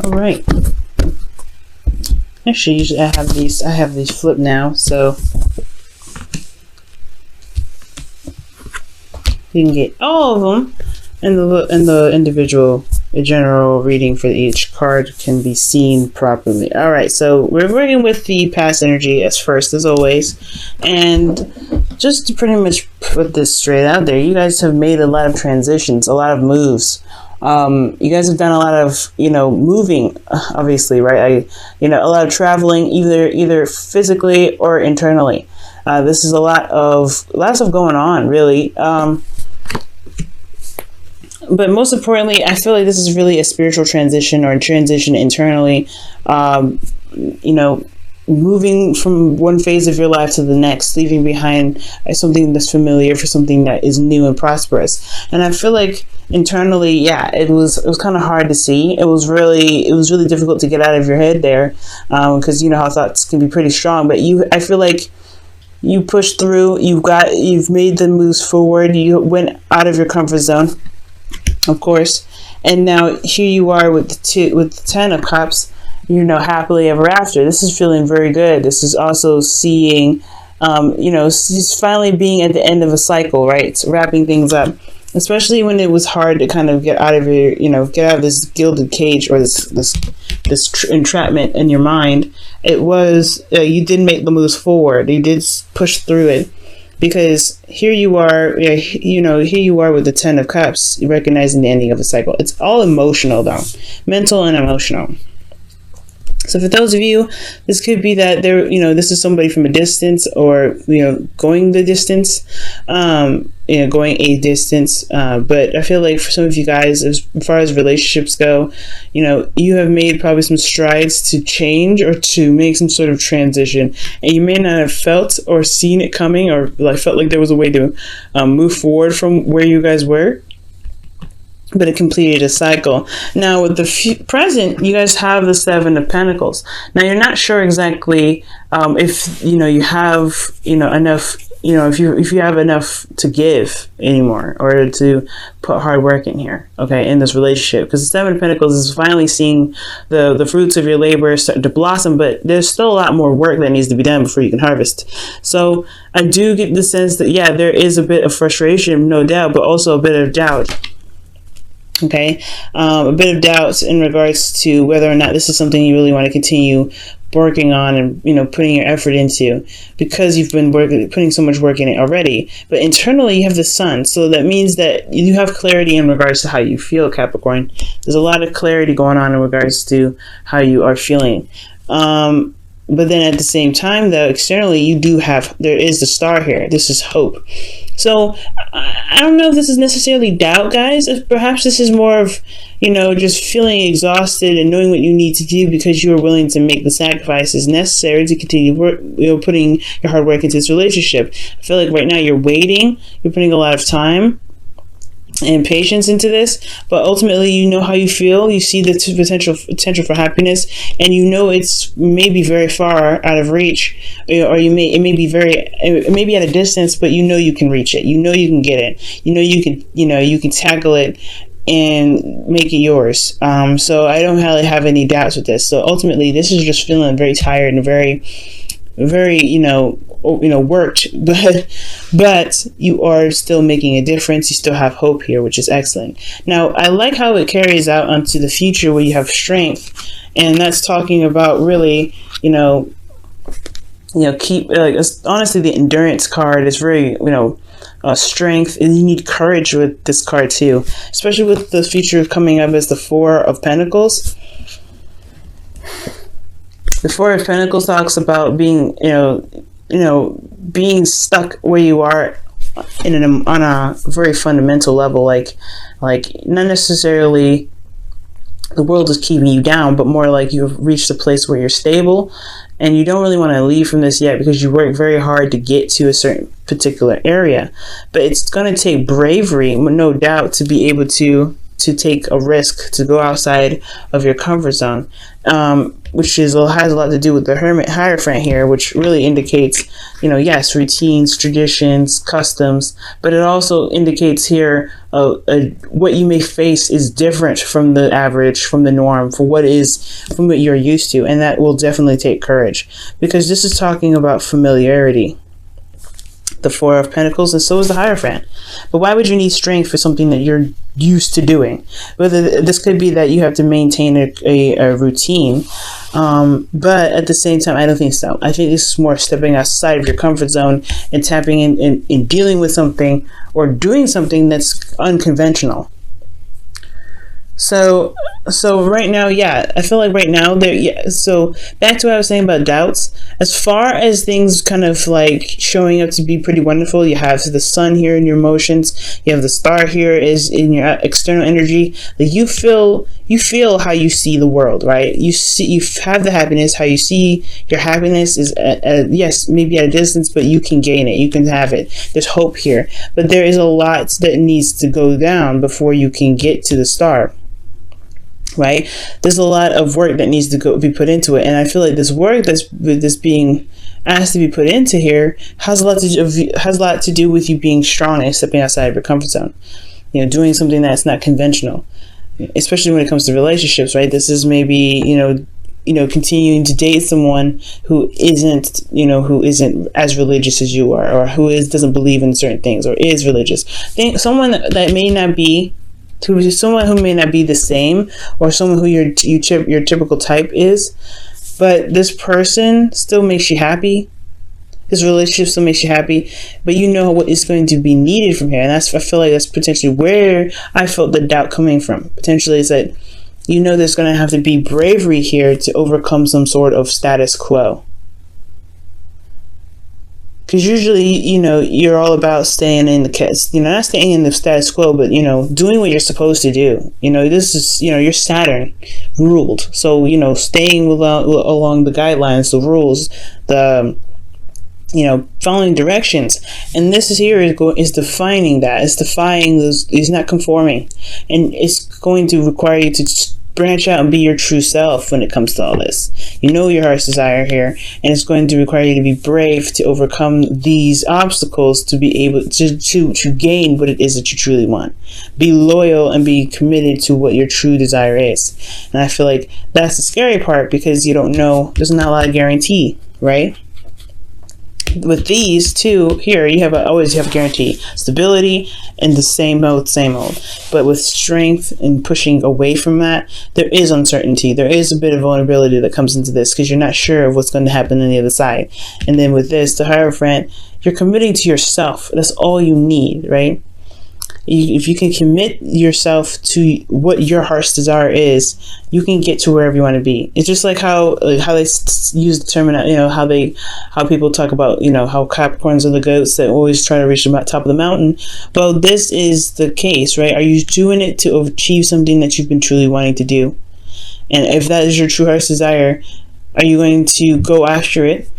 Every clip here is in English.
All right. Actually, usually I have these flipped now, so you can get all of them, and the individual, a general reading for each card can be seen properly. All right, so we're working with the past energy as first, as always, and just to pretty much put this straight out there, you guys have made a lot of transitions, a lot of moves. You guys have done a lot of, moving, obviously, right? A lot of traveling, either physically or internally. This is a lot of stuff going on, really. But most importantly, I feel like this is really a spiritual transition, or a transition internally. Moving from one phase of your life to the next, leaving behind something that's familiar for something that is new and prosperous. And I feel like internally, yeah, it was kind of hard to see. It was really difficult to get out of your head there, because you know how thoughts can be pretty strong. But I feel like you pushed through. You've made the moves forward. You went out of your comfort zone, of course, and now here you are with the 10 of Cups. Happily ever after. This is feeling very good. This is also seeing, she's finally being at the end of a cycle, right? It's wrapping things up, especially when it was hard to kind of get out of this gilded cage, or this entrapment in your mind. It was, you did make the moves forward. You did push through it, because here you are, here you are with the 10 of Cups, recognizing the ending of a cycle. It's all emotional though, mental and emotional. So for those of you, this could be that this is somebody from a distance, or, going the distance, going a distance. But I feel like for some of you guys, as far as relationships go, you have made probably some strides to change or to make some sort of transition, and you may not have felt or seen it coming, or felt like there was a way to move forward from where you guys were. But it completed a cycle. Now with the present, you guys have the 7 of Pentacles. Now you're not sure exactly if you have enough, if you have enough to give anymore, or to put hard work in here, okay, in this relationship, because the 7 of Pentacles is finally seeing the fruits of your labor starting to blossom, but there's still a lot more work that needs to be done before you can harvest. So I do get the sense that, yeah, there is a bit of frustration, no doubt, but also a bit of doubt. Okay, a bit of doubts in regards to whether or not this is something you really want to continue working on and putting your effort into, because you've been putting so much work in it already. But internally, you have the Sun, so that means that you have clarity in regards to how you feel, Capricorn. There's a lot of clarity going on in regards to how you are feeling. But then at the same time, though, externally, there is the Star here. This is hope. So I don't know if this is necessarily doubt, guys. Perhaps this is more of, just feeling exhausted and knowing what you need to do, because you are willing to make the sacrifices necessary to continue work, putting your hard work into this relationship. I feel like right now you're waiting. You're putting a lot of time and patience into this, but ultimately you know how you feel. You see the potential for happiness, and it's maybe very far out of reach, or it may be at a distance, but you can reach it. You can get it. You can tackle it and make it yours. So I don't really have any doubts with this. So ultimately, this is just feeling very tired and very, very, worked, but you are still making a difference. You still have hope here, which is excellent. Now, I like how it carries out onto the future, where you have strength, and that's talking about really, keep, honestly, the endurance card is very, strength, and you need courage with this card too, especially with the future coming up as the 4 of Pentacles. The 4 of Pentacles talks about being, being stuck where you are on a very fundamental level, like not necessarily the world is keeping you down, but more like you've reached a place where you're stable, and you don't really want to leave from this yet, because you work very hard to get to a certain particular area. But it's going to take bravery, no doubt, to be able to to take a risk, to go outside of your comfort zone, which has a lot to do with the Hermit Hierophant here, which really indicates, yes, routines, traditions, customs, but it also indicates here what you may face is different from the average, from the norm, from what you're used to, and that will definitely take courage, because this is talking about familiarity. The Four of Pentacles, and so is the Hierophant. But why would you need strength for something that you're used to doing? Whether this could be that you have to maintain a routine, but at the same time, I don't think so. I think this is more stepping outside of your comfort zone and tapping in dealing with something or doing something that's unconventional. So right now, yeah, I feel like right now there. Yeah. So back to what I was saying about doubts. As far as things kind of like showing up to be pretty wonderful, you have the sun here in your emotions. You have the star here is in your external energy. Like you feel how you see the world, right? You have the happiness. How you see your happiness is yes, maybe at a distance, but you can gain it. You can have it. There's hope here, but there is a lot that needs to go down before you can get to the star. Right, there's a lot of work that needs to be put into it, and I feel like this work that's being asked to be put into here has a lot to do with you being strong and stepping outside of your comfort zone. Doing something that's not conventional, especially when it comes to relationships. Right, this is maybe continuing to date someone who isn't as religious as you are, or who doesn't believe in certain things, or is religious. Someone that may not be. To someone who may not be the same, or someone who your typical type is, but this person still makes you happy. This relationship still makes you happy, but you know what is going to be needed from here, and I feel like that's potentially where I felt the doubt coming from. Potentially, is that there's going to have to be bravery here to overcome some sort of status quo. Because usually, you're all about staying in not staying in the status quo, but, doing what you're supposed to do. This is, you're Saturn ruled. So, staying along the guidelines, the rules, the, following directions. And this is defining that. It's defying those, it's not conforming. And it's going to require you to branch out and be your true self when it comes to all this. Your heart's desire here, and it's going to require you to be brave to overcome these obstacles to be able to gain what it is that you truly want. Be loyal and be committed to what your true desire is. And I feel like that's the scary part, because you don't know, there's not a lot of guarantee, right? With these two here, you always have a guarantee, stability, and the same old. But with strength and pushing away from that, there is uncertainty. There is a bit of vulnerability that comes into this, because you're not sure of what's going to happen on the other side. And then with this, the Hierophant, you're committing to yourself. That's all you need, right? If you can commit yourself to what your heart's desire is, you can get to wherever you want to be. It's just like how they use the term, how people talk about, how Capricorns are the goats that always try to reach the top of the mountain. Well, this is the case, right? Are you doing it to achieve something that you've been truly wanting to do? And if that is your true heart's desire, are you going to go after it?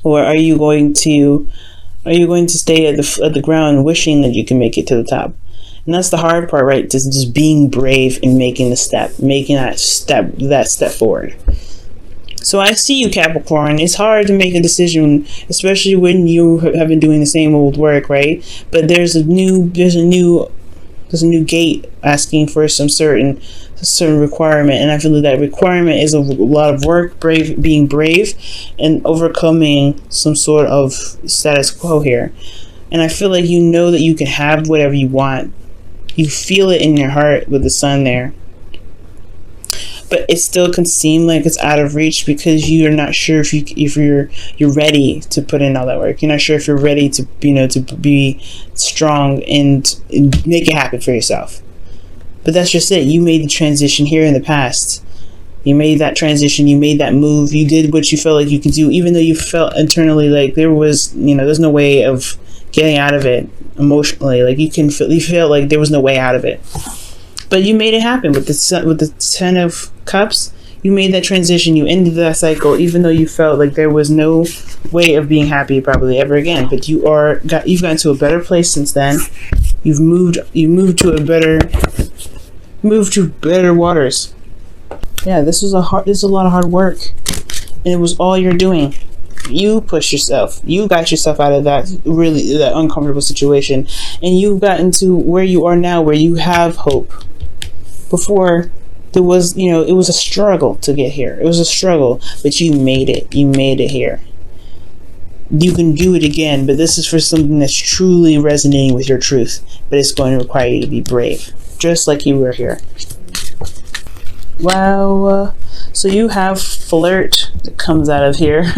Or are you going to stay at the ground wishing that you can make it to the top? And that's the hard part, right? Just being brave and making that step forward. So I see you, Capricorn. It's hard to make a decision, especially when you have been doing the same old work, right? But there's a new gate asking for some certain requirement, and I feel that requirement is a lot of work, being brave and overcoming some sort of status quo here. And I feel like that you can have whatever you want. You feel it in your heart with the sun there, but it still can seem like it's out of reach, because you're not sure if you're ready to put in all that work. You're not sure if you're ready to be strong and make it happen for yourself. But that's just it. You made the transition here in the past. You made that transition. You made that move. You did what you felt like you could do, even though you felt internally like there's no way of getting out of it emotionally. Like you felt like there was no way out of it. But you made it happen with the Ten of Cups. You made that transition. You ended that cycle, even though you felt like there was no way of being happy probably ever again. But you've gotten to a better place since then. You moved to better waters. Yeah, this is a lot of hard work, and it was all you're doing. You pushed yourself. You got yourself out of that uncomfortable situation, and you've gotten to where you are now, where you have hope. Before, there was, it was a struggle to get here. It was a struggle, but you made it. You made it here. You can do it again, but this is for something that's truly resonating with your truth. But it's going to require you to be brave, just like you were here. Wow. So you have flirt that comes out of here.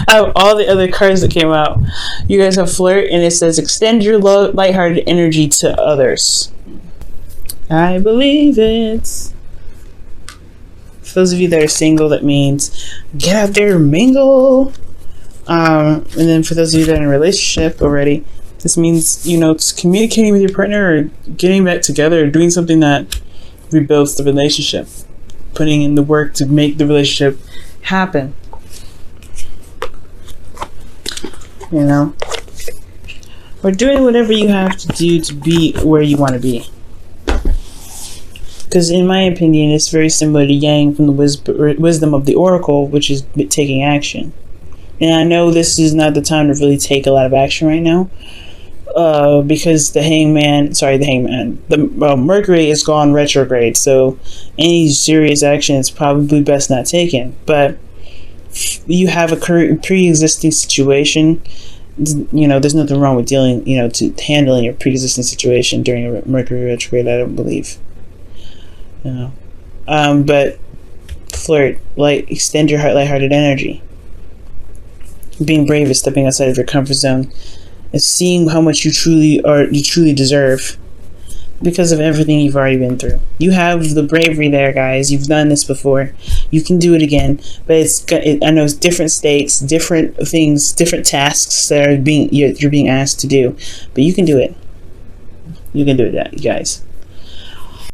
Out of all the other cards that came out, you guys have flirt, and it says extend your lighthearted energy to others. I believe it. For those of you that are single, that means get out there, mingle. And then for those of you that are in a relationship already, this means, it's communicating with your partner, or getting back together, or doing something that rebuilds the relationship, putting in the work to make the relationship happen. Or doing whatever you have to do to be where you want to be. Because in my opinion, it's very similar to Yang from the wisdom of the Oracle, which is taking action. And I know this is not the time to really take a lot of action right now, because the Mercury is gone retrograde, so any serious action is probably best not taken. But you have a pre-existing situation. There's nothing wrong with dealing, to handling a pre-existing situation during a Mercury retrograde. I don't believe. But flirt, extend your lighthearted energy. Being brave is stepping outside of your comfort zone, and seeing how much you truly deserve, because of everything you've already been through. You have the bravery there, guys. You've done this before. You can do it again. But I know it's different stakes, different things, different tasks that you're being asked to do. But you can do it. You can do it, guys.